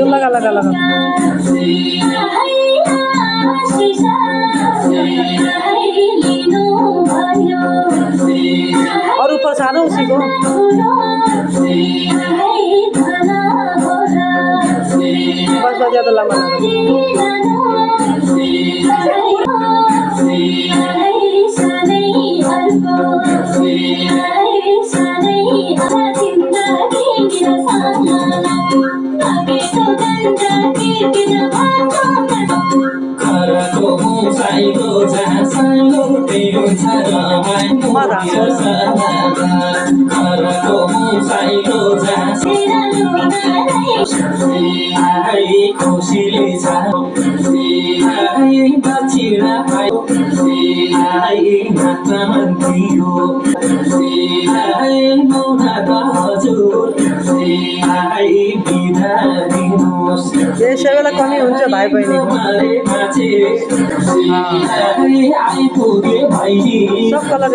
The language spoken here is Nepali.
लगा लगा लगा और ऊपर सारा उसी को बस बस ज्यादा लंबा यसै बेला कमी हुन्छ भाइ बहिनी सब कलर